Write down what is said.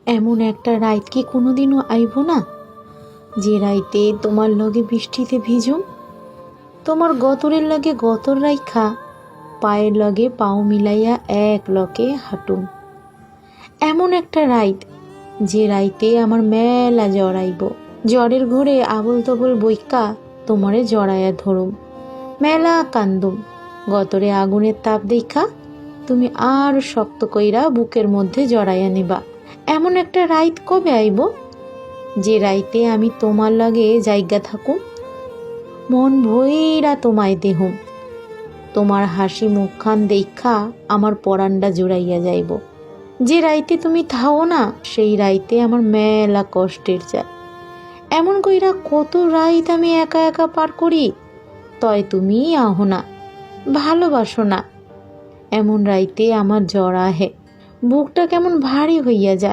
এমন একটা রাইত কি কোনোদিনও আইব না, যে রাইতে তোমার লগে বৃষ্টিতে ভিজুম, তোমার গতরের লগে গতর রাইখা পায়ের লগে পাও মিলাইয়া এক লকে হাঁটুম। এমন একটা রাইত যে রাইতে আমার মেলা জ্বর আইব, জ্বরের ঘরে আবল তবল বইকা তোমারে জড়াইয়া ধরুম, মেলা কান্দুম। গতরে আগুনের তাপ দেখা তুমি আর শক্ত কইরা বুকের মধ্যে জড়াইয়া নিবা। এমন একটা রাইত কবে আইব, যে রাইতে আমি তোমার লগে জায়গা থাকুম, মন ভইরা তোমায় দেহুম, তোমার হাসি মুখখান দেখা আমার পরানটা জুড়াইয়া যাইব। যে রাইতে তুমি থাও না, সেই রাইতে আমার মেলা কষ্টের যায়। এমন কইরা কত রাইত আমি একা একা পার করি, তয় তুমি আহো না, ভালোবাসো না। এমন রাইতে আমার জ্বর আহে, বুকটা কেমন ভারী হইয়া যায়।